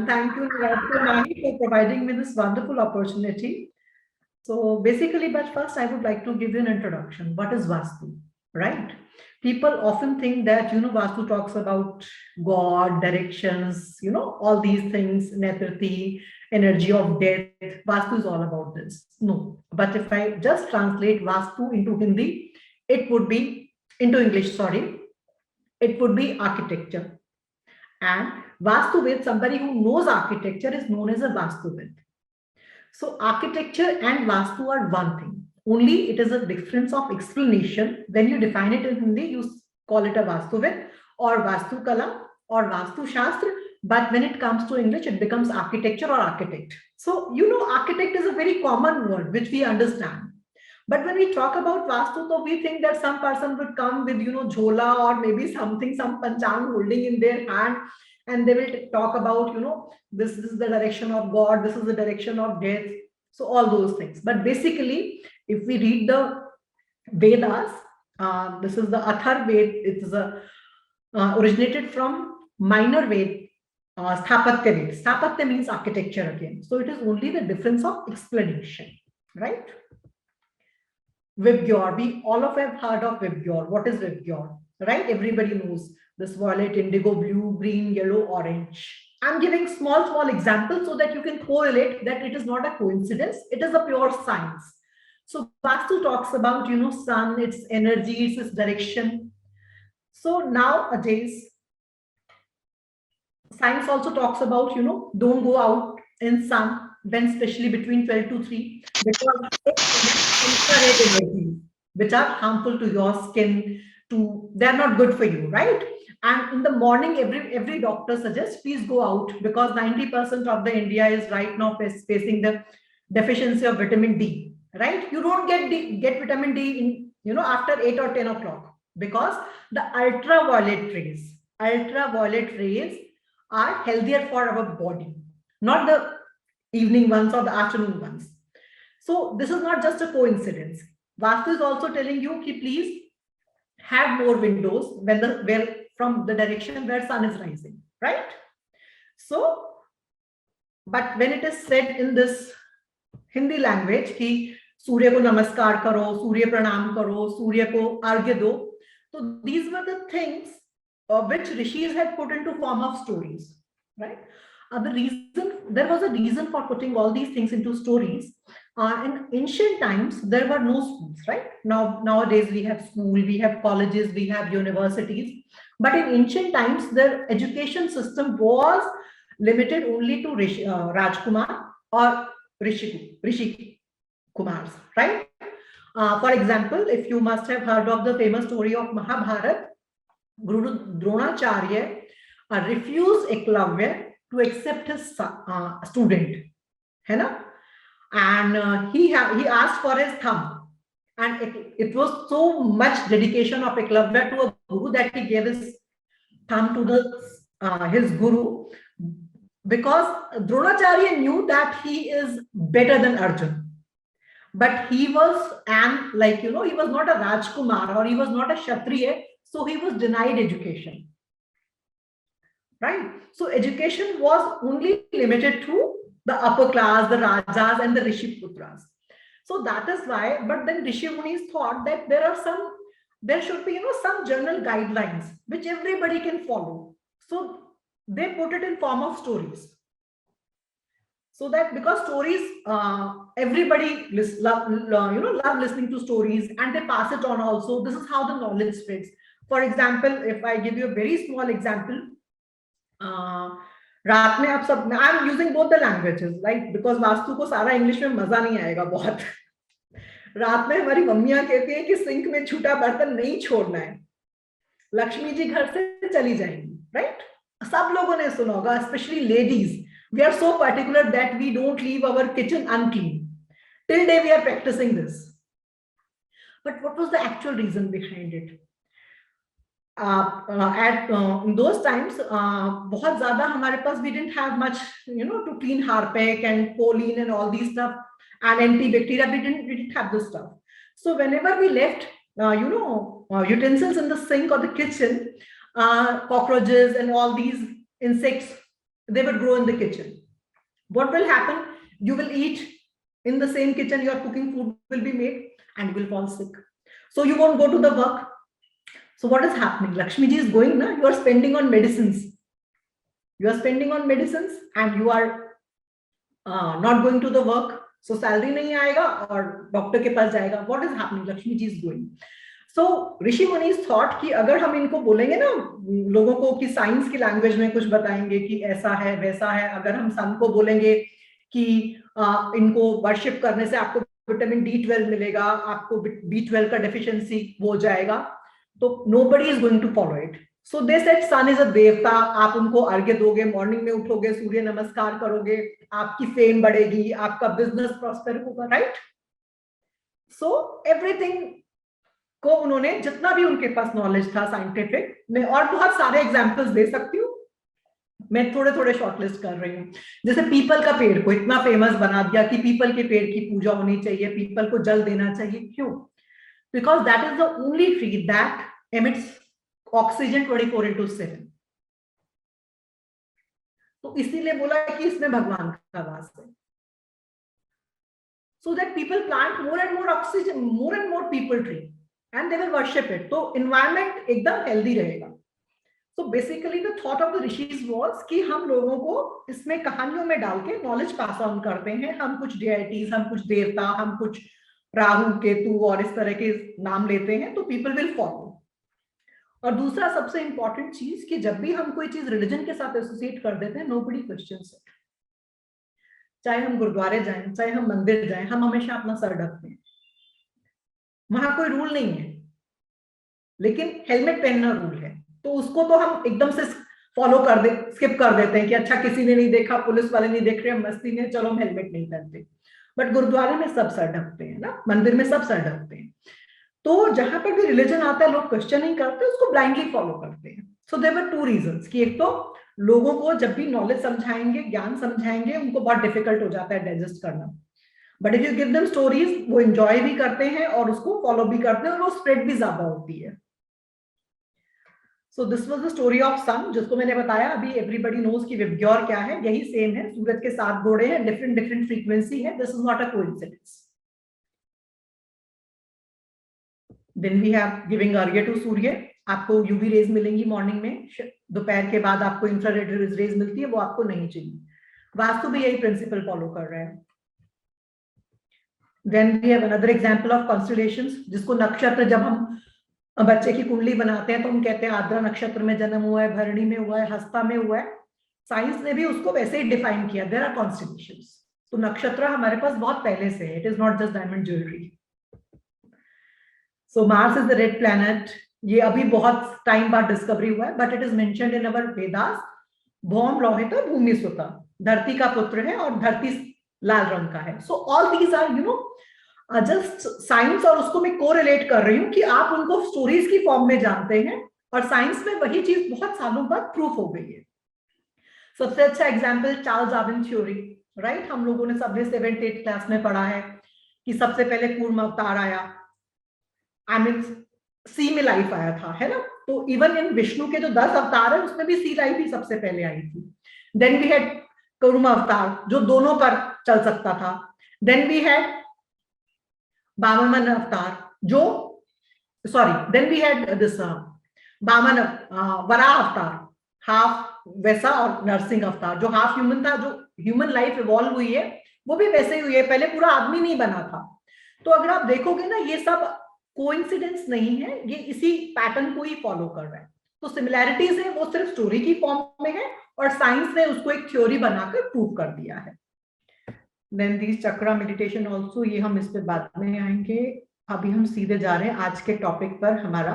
thank you, Dr. Mahi, for providing me this wonderful opportunity. So basically, but first I would like to give you an introduction. What is Vastu, right? People often think that, Vastu talks about God, directions, all these things, Netrati, energy of death. Vastu is all about this. No. But if I just translate Vastu into Hindi, it would be, into English, sorry, it would be architecture. And Vastuvid, somebody who knows architecture, is known as a Vastuvid. So architecture and Vastu are one thing. Only it is a difference of explanation. When you define it in Hindi, you call it a Vastuvid or Vastu Kala or Vastu Shastra. But when it comes to English, it becomes architecture or architect. So, architect is a very common word which we understand. But when we talk about Vastu, so we think that some person would come with, jhola or maybe something, some panchang holding in their hand, and they will talk about, this is the direction of God, this is the direction of death. So all those things. But basically, if we read the Vedas, this is the Athar Ved. It is originated from minor Ved, Sthapatya Ved. Sthapatya means architecture again. So it is only the difference of explanation, right? Vibgyor, we all of have heard of Vibgyor. What is Vibgyor, right? Everybody knows this violet, indigo, blue, green, yellow, orange. I'm giving small examples so that you can correlate that it is not a coincidence. It is a pure science. So Vastu talks about, sun, its energy, its direction. So nowadays, science also talks about, don't go out in sun when especially between 12 to 3 because infrared energies which are harmful to your skin, they're not good for you, right? And in the morning, every doctor suggests please go out because 90% of the India is right now facing the deficiency of vitamin D, right? You don't get vitamin D in, after 8 or 10 o'clock because the ultraviolet rays are healthier for our body, not the evening ones or the afternoon ones. So this is not just a coincidence. Vastu is also telling you, please have more windows where from the direction where sun is rising, right? So, but when it is said in this Hindi language, कि सूर्य को नमस्कार करो, सूर्य प्रणाम करो, सूर्य को अर्घ्य दो. So these were the things which rishis had put into form of stories, right? There was a reason for putting all these things into stories. In ancient times, there were no schools, right? Nowadays we have school, we have colleges, we have universities. But in ancient times, the education system was limited only to Rajkumar or Rishi Kumars, right? For example, if you must have heard of the famous story of Mahabharata, Guru Dronacharya refused Eklavya to accept his student, है ना? And he asked for his thumb, and it was so much dedication of Eklavya to a guru that he gave his thumb to his guru, because Dronacharya knew that he is better than Arjun, but he was he was not a Rajkumar or he was not a Kshatriya, so he was denied education, right? So education was only limited to the upper class, the Rajas and the Rishi Putras. So that is why, but then Rishi Munis thought that there should be, some general guidelines which everybody can follow. So they put it in form of stories. So that because stories, everybody love listening to stories and they pass it on also. This is how the knowledge spreads. For example, if I give you a very small example, रात में आप सब, I am using both the languages right because vastu को सारा English में मजा नहीं आएगा बहुत. रात में हमारी मम्मियां कहती हैं कि सिंक में छूटा बर्तन नहीं छोड़ना है, लक्ष्मी जी घर से चली जाएंगी, राइट? सब लोगों ने सुना होगा, specially ladies. We are so particular that we don't leave our kitchen unclean. Till day we are practicing this. But what was the actual reason behind it? In those times, बहुत ज़्यादा हमारे पास we didn't have much, to clean harpic and choline and all these stuff and antibacterial. We didn't have this stuff. So whenever we left, utensils in the sink or the kitchen, cockroaches and all these insects, they would grow in the kitchen. What will happen? You will eat in the same kitchen, your cooking food will be made, and you will fall sick. So you won't go to the work. So what is happening? Lakshmi ji is going, na? You are spending on medicines. You are spending on medicines and you are not going to the work. So salary nahi aayega aur doctor ke paas jayega. What is happening? Lakshmi ji is going. So Rishi मुनीज thought कि अगर हम इनको बोलेंगे ना लोगों को कि science की लैंग्वेज में कुछ बताएंगे कि ऐसा है वैसा है, अगर हम सन को बोलेंगे कि इनको वर्शिप करने से आपको विटामिन D12 मिलेगा, आपको B12 का डेफिशिएंसी हो जाएगा, तो nobody is going to follow it. So they said sun is a देवता, आप उनको अर्घ्य दोगे, मॉर्निंग में उठोगे, सूर्य नमस्कार करोगे, आपकी फेम बढ़ेगी, आपका बिजनेस प्रॉस्पर होगा, राइट? सो एवरीथिंग को उन्होंने जितना भी उनके पास नॉलेज था साइंटिफिक में, और बहुत सारे एग्जांपल्स दे सकती हूँ मैं, थोड़े थोड़े शॉर्टलिस्ट कर रही हूँ. जैसे पीपल का पेड़ को इतना फेमस बना दिया कि पीपल के पेड़ की पूजा होनी चाहिए, पीपल को जल देना चाहिए. क्यों? Because that is the only tree that emits oxygen 24/7. तो इसीलिए बोला कि इसमें भगवान का वास है. So that people plant more and more oxygen, more and more people tree, and they will worship it. तो environment एकदम healthy रहेगा. So basically the thought of the rishis was कि हम लोगों को इसमें कहानियों में डाल के knowledge pass on करते हैं. हम कुछ deities, हम कुछ देवता, हम कुछ राहु केतु और इस तरह के नाम लेते हैं, तो people will follow. और दूसरा सबसे इंपॉर्टेंट चीज कि जब भी हम कोई चीज रिलीजन के साथ एसोसिएट कर देते हैं, nobody questions it. चाहे हम गुरुद्वारे जाएं, चाहे हम मंदिर जाएं, हम हमेशा अपना सर ढकते हैं. वहां कोई रूल नहीं है, लेकिन हेलमेट पहनना रूल है, तो उसको तो हम एकदम से फॉलो कर दे, स्किप कर देते हैं कि अच्छा किसी ने नहीं देखा, पुलिस वाले नहीं देख रहे, हम मस्ती में, चलो हम हेलमेट नहीं पहनते. बट गुरुद्वारे में सब सर ढकते हैं ना, मंदिर में सब सर ढकते हैं. तो जहां पर भी रिलीजन आता है लोग क्वेश्चन नहीं करते, उसको ब्लाइंडली फॉलो करते हैं. So there were two reasons कि एक तो लोगों को जब भी नॉलेज समझाएंगे, ज्ञान समझाएंगे, उनको बहुत डिफिकल्ट हो जाता है डाइजेस्ट करना. But if you give them stories, वो एंजॉय भी करते हैं और उसको फॉलो भी करते हैं, और वो स्प्रेड भी ज्यादा होती है. So this was the story of sun, जिसको मैंने बताया अभी एवरीबॉडी नोज कि विबग्योर क्या है. यही सेम है, सूरज के 7 घोड़े हैं, डिफरेंट डिफरेंट फ्रीक्वेंसी है. This is not a coincidence. Then we have giving arghya to Surya. आपको यूवी रेज मिलेंगी मॉर्निंग में, दोपहर के बाद आपको इंफ्रारेड रेज मिलती है, वो आपको नहीं चाहिए. वास्तु भी यही प्रिंसिपल फॉलो कर रहे हैं. Then we have another example of constellations, जिसको नक्षत्र, जब हम बच्चे की कुंडली बनाते हैं तो हम कहते हैं आर्द्रा नक्षत्र में जन्म हुआ है, भरणी में हुआ है, हस्ता में हुआ है. साइंस ने भी उसको वैसे ही डिफाइन किया, देयर आर कॉन्स्टेलेशंस. तो नक्षत्र हमारे पास बहुत पहले से है, it is not just diamond jewellery. So Mars is the red planet. ये अभी बहुत टाइम बाद डिस्कवरी हुआ है, but it is mentioned in our Vedas. भौम लोहित भूमि सुता, धरती का पुत्र है और धरती लाल रंग का है. So all these are just science, और उसको मैं कोरिलेट कर रही हूँ कि आप उनको स्टोरीज की फॉर्म में जानते हैं, और साइंस में वही चीज बहुत सालों बाद प्रूफ हो गई है. सबसे अच्छा example Charles Darwin theory, right? हम लोगों ने सबने 7th 8th क्लास में पढ़ा है कि सबसे पहले कूर्म अवतार आया, आई मीन सी में लाइफ आया था, है ना? तो इवन इन विष्णु के जो 10 अवतार है, उसमें भी सी लाइफ ही सबसे पहले आई थी. देन वी हैड कूर्म अवतार, जो दोनों पर चल सकता था. Then we had Vamana avatar, जो then we had this Vamana Varaha avatar, half वैसा, और नरसिंह अवतार जो हाफ ह्यूमन था. जो ह्यूमन लाइफ इवॉल्व हुई है वो भी वैसे ही हुई है, पहले पूरा आदमी नहीं बना था. तो अगर आप देखोगे ना, ये सब कोइंसिडेंस नहीं है, ये इसी पैटर्न को ही फॉलो कर रहा है. तो सिमिलैरिटीज है, वो सिर्फ स्टोरी की फॉर्म में है, और साइंस ने उसको एक थ्योरी बनाकर प्रूव कर दिया है. Then this chakra meditation also, ये हम इस पे बाद में आएंगे. अभी हम सीधे जा रहे हैं आज के टॉपिक पर हमारा,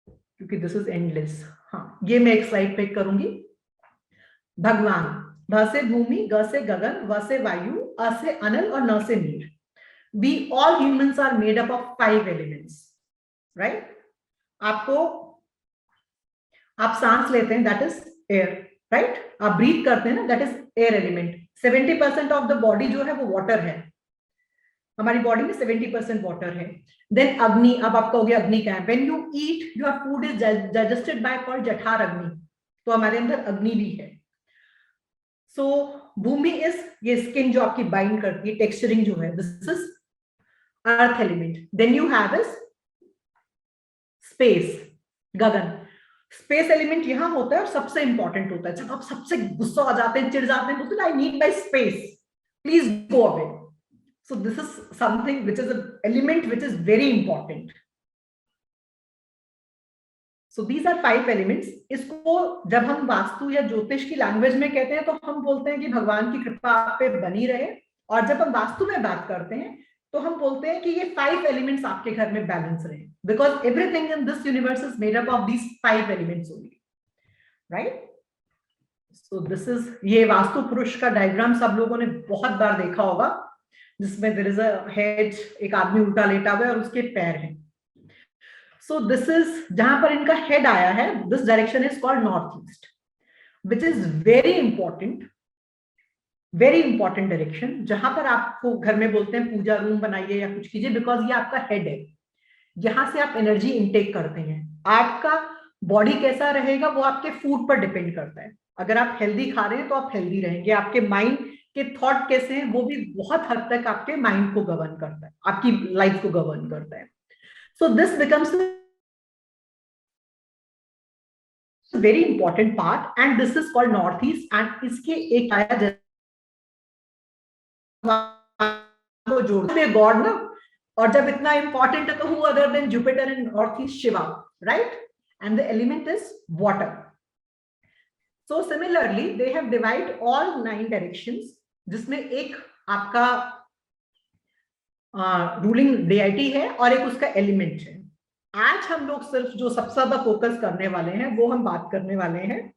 क्योंकि दिस इज एंडलेस. हाँ, ये मैं एक स्लाइड पे करूंगी. भगवान, भ से भूमि, ग से गगन, व से वायु, अ से अनल और न से नीर. We all humans are made up of 5 elements, right? आप सांस लेते हैं, that is air, right? आप ब्रीथ करते हैं ना, that is air element. 70% of the body जो है वो water है. हमारी बॉडी में 70% वाटर है. देन अग्नि, अब आप कहोगे अग्नि क्या है? When you eat, your food is digested by called जठर अग्नि. तो हमारे अंदर अग्नि भी है. सो भूमि इज ये स्किन जो आपकी बाइंड करती है, टेक्सचरिंग जो है, this is earth element. Then you have is space, gagan. Space element यहां होता है और सबसे इंपॉर्टेंट होता है. जब आप सबसे गुस्सा आ जाते हैं, चिढ़ जाते हैं, बोलते हैं I need my space, please go away. So this is something which is an element which is very important. So these are 5 elements. इसको जब हम वास्तु या ज्योतिष की लैंग्वेज में कहते हैं तो हम बोलते हैं कि भगवान की कृपा आप पे बनी रहे. और जब हम वास्तु में बात करते हैं तो हम बोलते हैं कि ये 5 एलिमेंट्स आपके घर में बैलेंस रहे, because everything in this universe is made up of these 5 elements only, right. So this is, ये वास्तु पुरुष का डायग्राम सब लोगों ने बहुत बार देखा होगा, जिसमें देयर इज अ हेड, एक आदमी उल्टा लेटा हुआ है और उसके पैर हैं. सो दिस इज, जहां पर इनका हेड आया है, this direction is called north east, which is very important direction, जहां पर आपको घर में बोलते हैं पूजा रूम बनाइए या कुछ कीजिए, बिकॉज ये आपका हेड है. यहां से आप एनर्जी इनटेक करते हैं. आपका बॉडी कैसा रहेगा वो आपके फूड पर डिपेंड करता है. अगर आप हेल्दी खा रहे हैं तो आप हेल्दी रहेंगे. आपके माइंड के थॉट कैसे हैं वो भी बहुत हद तक आपके माइंड को गवर्न करता है, आपकी लाइफ को गवर्न करता है. So this becomes very important part and this is called north east. And इसके एक आया जोड़ में गॉड ना, और जब इतना इंपॉर्टेंट है तो who other than Jupiter in north east, Shiva, right. And the element is water. So similarly they have divide all 9 directions, जिसमें एक आपका रूलिंग डेइटी है और एक उसका एलिमेंट है. आज हम लोग सिर्फ जो सबसे ज्यादा फोकस करने वाले हैं वो हम बात करने वाले हैं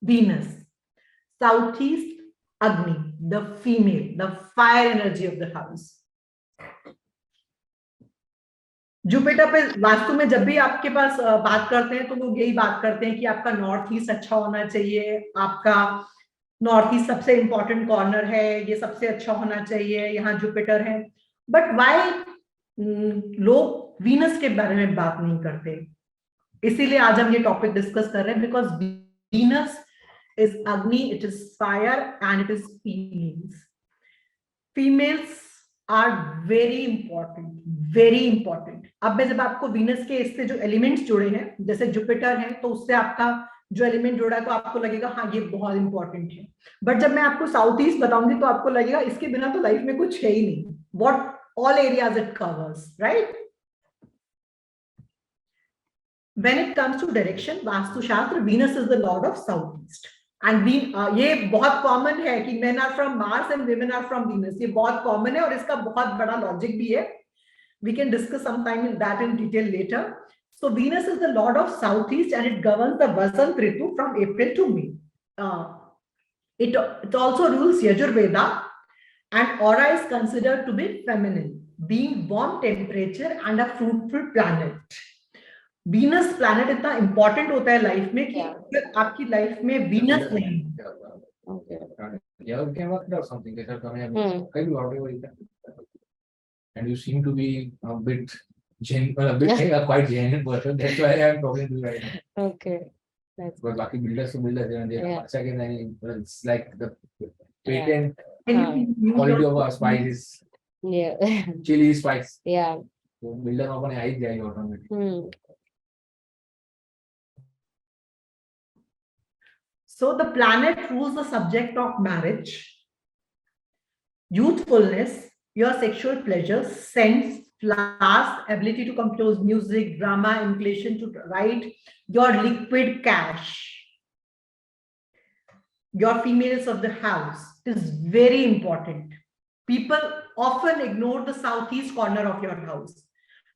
वीनस, साउथ ईस्ट अग्नि, the female, the fire energy of the house. Jupiter पे वास्तु में जब भी आपके पास बात करते हैं तो लोग यही बात करते हैं कि आपका नॉर्थ ईस्ट अच्छा होना चाहिए, आपका नॉर्थ ईस्ट सबसे इंपॉर्टेंट कॉर्नर है, ये सबसे अच्छा होना चाहिए, यहाँ जुपिटर है. बट वाई लोग वीनस के बारे में बात नहीं करते? इसीलिए आज हम ये टॉपिक डिस्कस कर रहे हैं, because Venus is Agni, it is fire, and it is females. Females are very important, very important. अब मैं जब आपको वीनस के इससे जो एलिमेंट्स जुड़े हैं, जैसे जुपिटर है, तो उससे आपका जो एलिमेंट जुड़ा है तो आपको लगेगा हाँ ये बहुत इंपॉर्टेंट है. बट जब मैं आपको साउथ ईस्ट बताऊंगी तो आपको लगेगा इसके बिना तो लाइफ में कुछ है ही नहीं. What all areas it covers, right? When it comes to direction, vastu शास्त्र, Venus is the lord of southeast. And ये बहुत कॉमन है कि men are from Mars and women are from Venus. ये बहुत कॉमन है और इसका बहुत बड़ा लॉजिक भी है. We can discuss some time in that in detail later. So Venus is the lord of south east and it governs the vasant ritu from April to May. It also rules Yajurveda, and Aura is considered to be feminine, being warm temperature and a fruitful planet. Venus planet इतना important होता है life में कि अगर आपकी life में Venus नहीं and you seem to be a bit quite genuine person. That's why I am talking to you right now. Okay. That's But lucky builders to builders, and they are second, and it's like the patent quality of a spice is chili spice. Yeah. So builder अपने आई जाएगी automatically. So the planet rules the subject of marriage, youthfulness, your sexual pleasures, sense, flowers, ability to compose music, drama, inclination to write, your liquid cash, your females of the house. It is very important. People often ignore the southeast corner of your house.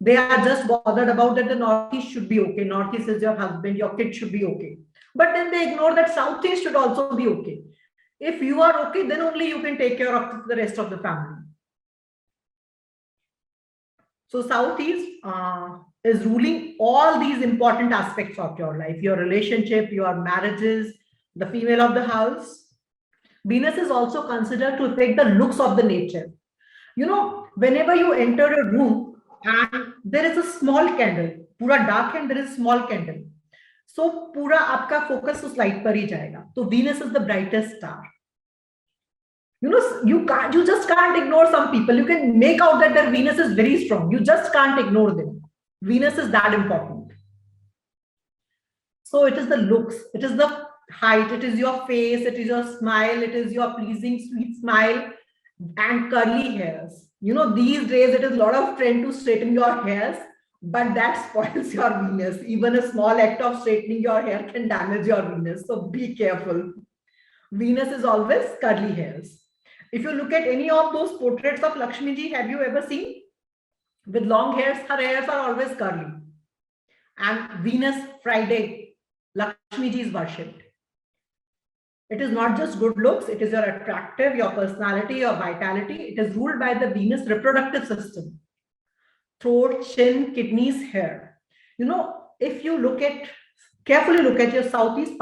They are just bothered about that the northeast should be okay. Northeast is your husband, your kid should be okay. But then they ignore that southeast should also be okay. If you are okay, then only you can take care of the rest of the family. So southeast is ruling all these important aspects of your life, your relationship, your marriages, the female of the house. Venus is also considered to affect the looks of the nature. You know, whenever you enter a room and there is a small candle, pura dark and there is a small candle, so पूरा आपका focus उस light पर ही जाएगा. तो Venus is the brightest star. You just can't ignore some people. You can make out that their Venus is very strong. You just can't ignore them. Venus is that important. So it is the looks, it is the height, it is your face, it is your smile, it is your pleasing, sweet smile, and curly hairs. These days it is a lot of trend to straighten your hairs, but that spoils your Venus. Even a small act of straightening your hair can damage your Venus. So be careful. Venus is always curly hairs. If you look at any of those portraits of Lakshmi ji, have you ever seen? With long hairs, her hairs are always curly. And Venus Friday, Lakshmi ji is worshipped. It is not just good looks, it is your attractive, your personality, your vitality. It is ruled by the Venus reproductive system. Throat, chin, kidneys, hair. If you carefully look at your southeast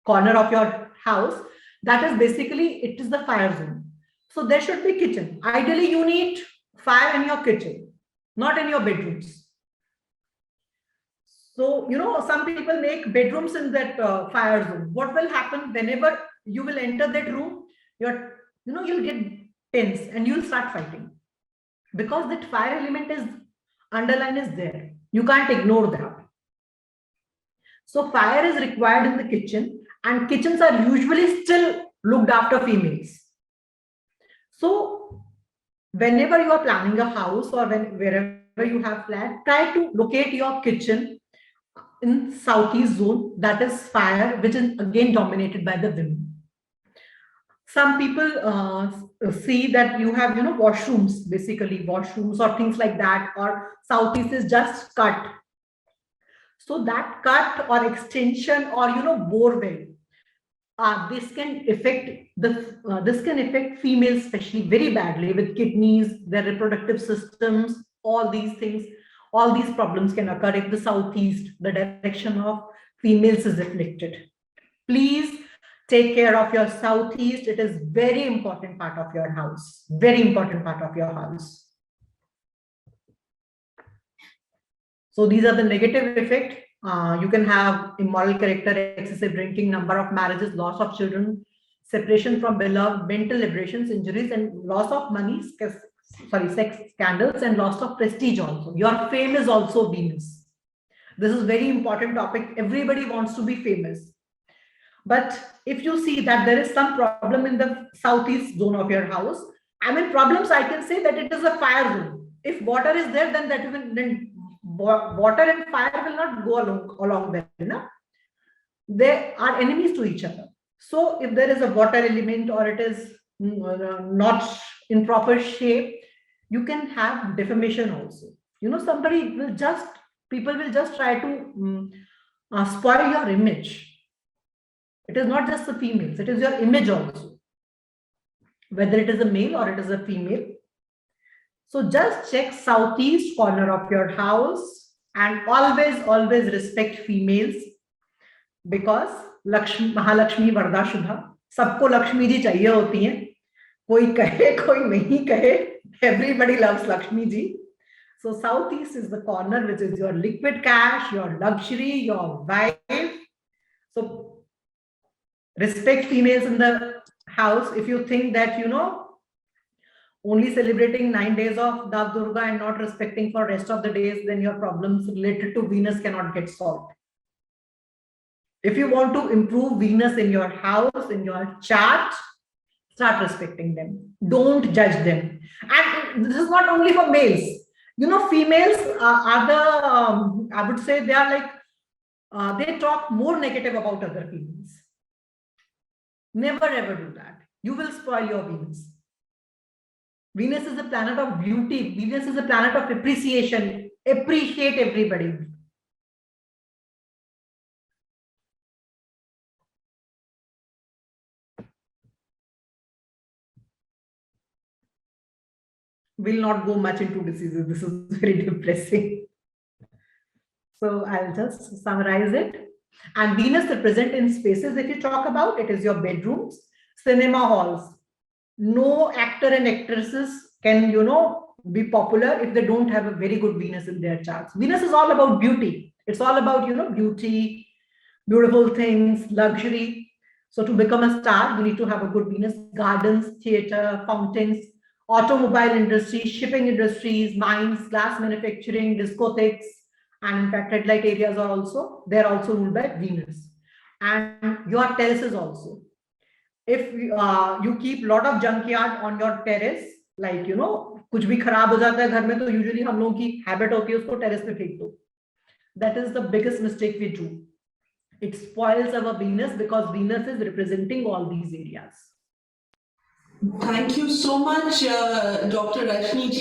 corner of your house, that is basically, it is the fire zone. So there should be kitchen. Ideally, you need fire in your kitchen, not in your bedrooms. So, some people make bedrooms in that fire zone. What will happen whenever you will enter that room? You'll get tense and you'll start fighting, because that fire element is underline is there. You can't ignore that. So fire is required in the kitchen, and kitchens are usually still looked after females. So whenever you are planning a house or wherever you have flat, try to locate your kitchen in southeast zone, that is fire, which is again dominated by the women. Some people see that you have, washrooms, basically washrooms or things like that, or southeast is just cut. So that cut or extension or, borewell, this can affect females especially very badly, with kidneys, their reproductive systems, all these things. All these problems can occur if the southeast, the direction of females, is afflicted. Please take care of your southeast. It is very important part of your house. Very important part of your house. So these are the negative effects. You can have immoral character, excessive drinking, number of marriages, loss of children, separation from beloved, mental aberrations, injuries, and loss of money, sex scandals, and loss of prestige also. Your fame is also Venus. This is very important topic. Everybody wants to be famous. But if you see that there is some problem in the southeast zone of your house, problems, I can say that it is a fire zone. If water is there, then water and fire will not go along well. They are enemies to each other. So if there is a water element or it is not in proper shape, you can have defamation also. People will just try to spoil your image. It is not just the females, it is your image also, whether it is a male or it is a female. So just check southeast corner of your house, and always respect females, because Mahalakshmi Varda Shubha, सबको लक्ष्मी जी चाहिए होती हैं. कोई कहे कोई नहीं कहे, everybody loves Lakshmi ji. So southeast is the corner which is your liquid cash, your luxury, your wife. So respect females in the house. If you think that only celebrating 9 days of Dav Durga and not respecting for rest of the days, then your problems related to Venus cannot get solved. If you want to improve Venus in your house, in your chart, start respecting them. Don't judge them. And this is not only for males. Females are the, I would say they are like, they talk more negative about other females. Never ever do that. You will spoil your Venus. Venus is a planet of beauty. Venus is a planet of appreciation. Appreciate everybody. Will not go much into diseases. This is very depressing. So I'll just summarize it. And Venus represent in spaces, if you talk about, it is your bedrooms, cinema halls. No actor and actresses can, be popular if they don't have a very good Venus in their charts. Venus is all about beauty. It's all about, beauty, beautiful things, luxury. So to become a star, you need to have a good Venus. Gardens, theater, fountains, automobile industry, shipping industries, mines, glass manufacturing, discotheques, and in fact, red light areas are also, they're also ruled by Venus. And your terraces also. If you keep lot of junkyard on your terrace, like कुछ भी खराब हो जाता है घर में, तो usually हम लोगों की habit होती है उसको terrace पे फेंक दो. That is the biggest mistake we do. It spoils our Venus because Venus is representing all these areas. Thank you so much, Dr. Rajni.